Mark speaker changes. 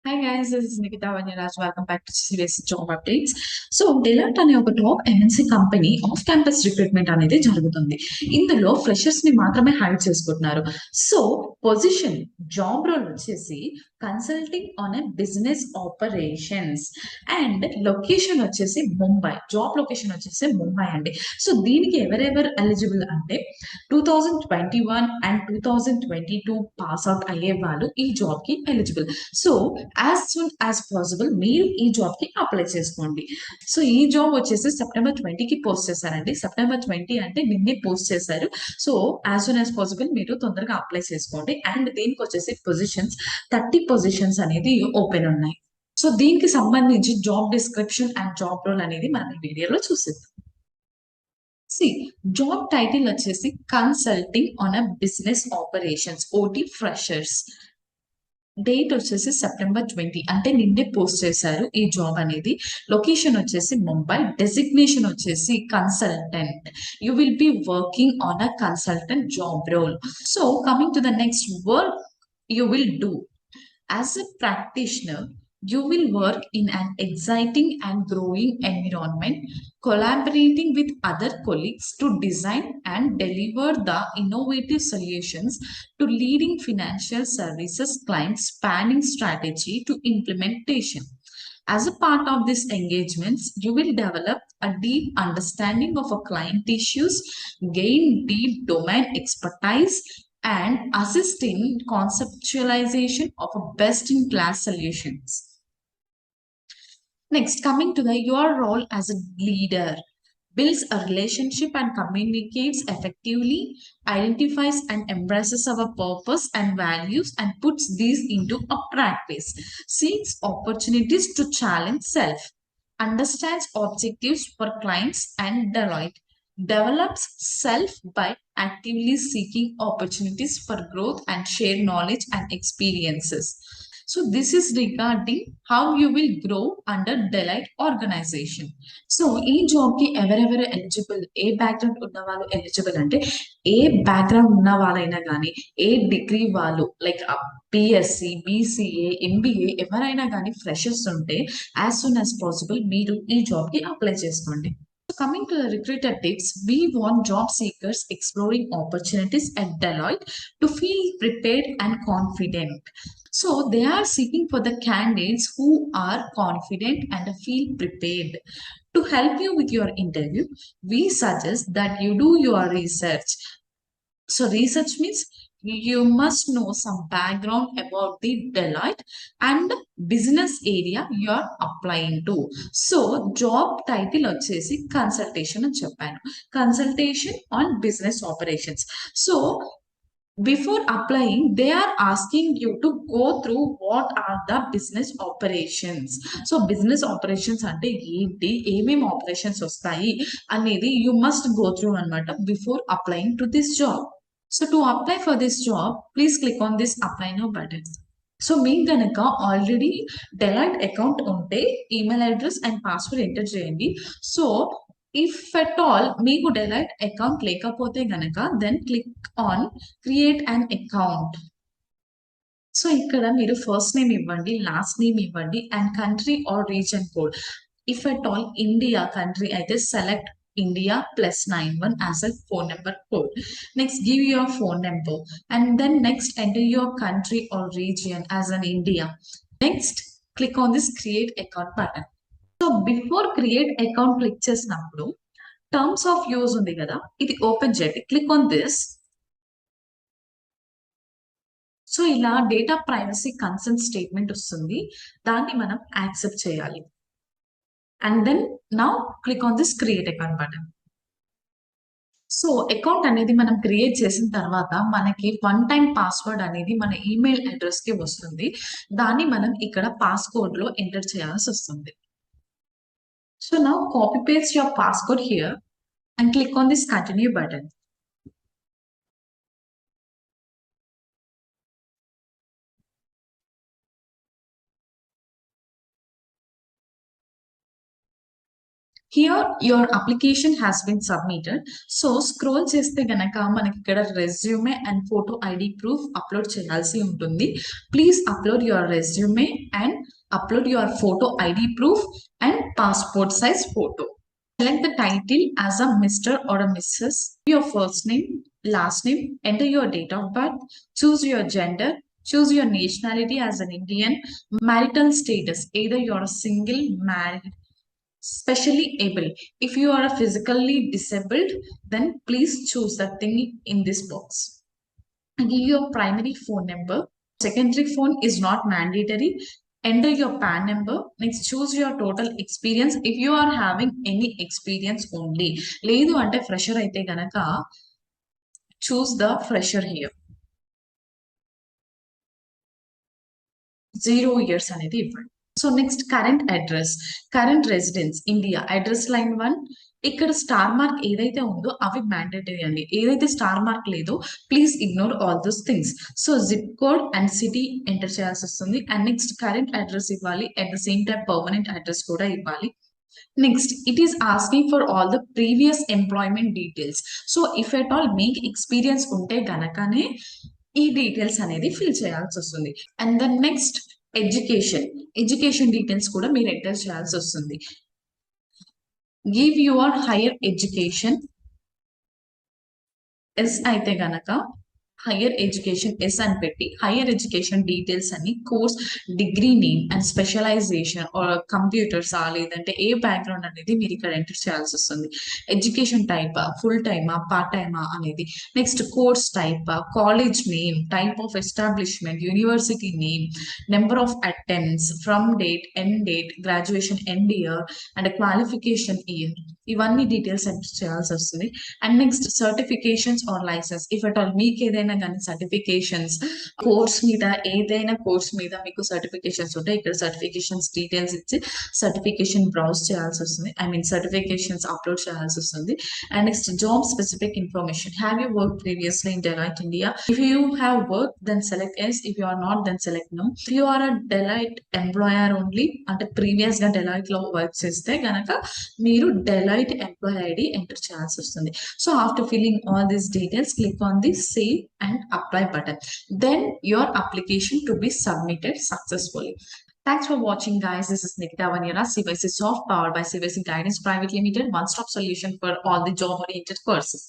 Speaker 1: Hi guys, this is Nikita Vaniraj. Welcome back to CBS Job Updates. So Deloitte అనే ఒక top MNC company off campus recruitment అనేది జరుగుతుంది. ఇందులో freshers ని మాత్రమే హైర్ చేసుకుంటున్నారు. సో పొజిషన్ జాబ్ రోల్ వచ్చేసి consulting on a business operations and location వచ్చేసి ముంబై. జాబ్ లొకేషన్ వచ్చేసి ముంబై అండి. సో దీనికి ఎవరెవరు ఎలిజిబుల్ అంటే 2021 అండ్ 2022 పాస్ అవుట్ అయ్యే వాళ్ళు ఈ జాబ్ కి eligible. So as soon as possible మీరు ఈ జాబ్ కి అప్లై చేసుకోండి. సో ఈ జాబ్ వచ్చేసి సెప్టెంబర్ 20కి పోస్ట్ చేశారండి. సెప్టెంబర్ 20 అంటే నిన్నే పోస్ట్ చేశారు. So as soon as possible మీరు తొందరగా అప్లై చేసుకోండి. అండ్ దీనికి వచ్చేసి పొజిషన్స్ 30 పొజిషన్స్ అనేది ఓపెన్ ఉన్నాయి. సో దీనికి సంబంధించి job description and job role అనేది మనం ఈ వీడియోలో చూసేద్దాం. సి జాబ్ టైటిల్ వచ్చేసి consulting on a business operations ఓటీ ఫ్రెషర్స్. డేట్ వచ్చేసి సెప్టెంబర్ 20 అంటే నిన్నే పోస్ట్ చేశారు ఈ జాబ్ అనేది. లొకేషన్ వచ్చేసి ముంబై. డెసిగ్నేషన్ వచ్చేసి consultant. You will be working on a consultant job role. So coming to the next work you will do as a practitioner. You will work in an exciting and growing environment, collaborating with other colleagues to design and deliver the innovative solutions to leading financial services clients spanning strategy to implementation. As a part of these engagements, you will develop a deep understanding of a client issues, gain deep domain expertise, and assist in conceptualization of a best-in-class solutions. Next, coming to your role as a leader, builds a relationship and communicates effectively, identifies and embraces our purpose and values and puts these into a practice, seeks opportunities to challenge self, understands objectives for clients and Deloitte, develops self by actively seeking opportunities for growth and share knowledge and experiences. So this is regarding how you will grow under Deloitte organization. So ఈ job కి ఎవరెవరు eligible, ఏ background ఉన్న వాళ్ళు eligible అంటే ఏ background ఉన్న వాళ్ళైనా కానీ, ఏ degree వాళ్ళు లైక్ బిఎస్సి, బీసీఏ, ఎంబీఏ ఎవరైనా కానీ ఫ్రెషర్స్ ఉంటే యాజ్ సూన్ యాజ్ పాసిబుల్ మీరు ఈ జాబ్ కి అప్లై చేసుకోండి. Coming to the recruiter tips, we want job seekers exploring opportunities at Deloitte to feel prepared and confident. So they are seeking for the candidates who are confident and feel prepared. To help you with your interview, we suggest that you do your research. So research means you must know some background about the Deloitte and business area you are applying to. So job title వచ్చేసి consultation అని చెప్పాను. Consultation on business operations. So before applying, they are asking you to go through what are the business operations. So business operations అంటే ఏంటి, ఏమేమి operations వస్తాయి అనేది you must go through అన్నమాట before applying to this job. So to apply for this job, please click on this apply now button. So మీకు గనక already Deloitte account ఉంటే email address and password enter చేయండి. So if at all మీకు Deloitte account లేకపోతే గనక then click on create an account. So ఇక్కడ మీరు first name ఇవ్వండి, లాస్ట్ నేమ్ ఇవ్వండి and country or region code. If at all India country అయితే select India +91 as a phone number code. Next, give your phone number and then next enter your country or region as an India. Next, click on this create account button. So before create account click చేసినప్పుడు terms of use ఉంది కదా, ఇది open చేయండి. Click on this. So ఇలా data privacy consent statement వస్తుంది, దాన్ని మనం accept చేయాలి. And then now click on this create account button. So account అనేది మనం క్రియేట్ చేసిన తర్వాత మనకి వన్ టైం పాస్వర్డ్ అనేది మన ఈమెయిల్ అడ్రస్ కి వస్తుంది. దాన్ని మనం ఇక్కడ పాస్కోడ్ లో ఎంటర్ చేయాల్సి వస్తుంది. So now copy paste your passcode here and click on this continue button. Here your application has been submitted. So scroll చేస్తే గనక మనకి ఇక్కడ resume and photo ID proof upload చేయాల్సి ఉంటుంది. Please upload your resume and upload your photo ID proof and passport size photo. Select the title as a Mr. or a Mrs. Your first name, last name, enter your date of birth, choose your gender, choose your nationality as an Indian, marital status, either you're a single, married, specially able. If you are a physically disabled, then please choose that thing in this box. Give your primary phone number. Secondary phone is not mandatory. Enter your PAN number. Next, choose your total experience. If you are having any experience only, లేదు అంటే fresher అయితే గనక choose the fresher here. 0 years అనేది ఇవ్వండి. So next current address, current residence India, address line 1. ఇక్కడ star mark ఏదైతే ఉందో అవి మ్యాండేటరీ అండి. ఏదైతే స్టార్ మార్క్ లేదో please ignore all those things. So zip code and city enter చేయాల్సి వస్తుంది. అండ్ నెక్స్ట్ కరెంట్ అడ్రస్ ఇవ్వాలి, at the same time permanent address కూడా ఇవ్వాలి. Next it is asking for all the previous employment details. So if at all మీకు experience ఉంటే గనకనే ఈ details అనేది ఫిల్ చేయాల్సి వస్తుంది. And then next education details కూడా మీరు ఎంటర్ చేయాల్సి వస్తుంది. Give your hire education yes అయితే గనక హైయర్ ఎడ్యుకేషన్ ఎస్ అని పెట్టి హైయర్ ఎడ్యుకేషన్ డీటెయిల్స్ అని course, degree name and specialization కంప్యూటర్సా లేదంటే ఏ బ్యాక్గ్రౌండ్ అనేది మీరు ఇక్కడ ఎంటర్ చేయాల్సి వస్తుంది. ఎడ్యుకేషన్ టైప్ ఫుల్ టైమా పార్ట్ టైమా అనేది. Next course type, college name, type of establishment, university name, number of attempts, from date, end date, graduation end year and qualification year, ఇవన్నీ డీటెయిల్స్ ఎంటర్ చేయాల్సి వస్తుంది. And next certifications or license, if at all మీకు ఏదైనా కానీ certifications course మీద ఏదైనా course మీద మీకు సర్టిఫికేషన్స్ ఉంటే ఇక్కడ సర్టిఫికేషన్స్ డీటెయిల్స్ ఇచ్చి సర్టిఫికేషన్ బ్రౌజ్ చేయాల్సి వస్తుంది. ఐ మీన్ సర్టిఫికేషన్స్ అప్లోడ్ చేయాల్సి వస్తుంది. And next job specific information, have you work previously in Deloitte India? If you have work then select yes, if you are not then select no. If you are a Deloitte employer only, అంటే previous గా Deloitte లో work చేస్తే గనక మీరు Deloitte employee ID enter చేయాల్సి వస్తుంది. So after filling all these details click on the save and apply button. Then your application to be submitted successfully. Thanks for watching, guys. This is Nikita Vanira, CYC Soft, powered by CYC Guidance Private Limited, one-stop solution for all the job-oriented courses.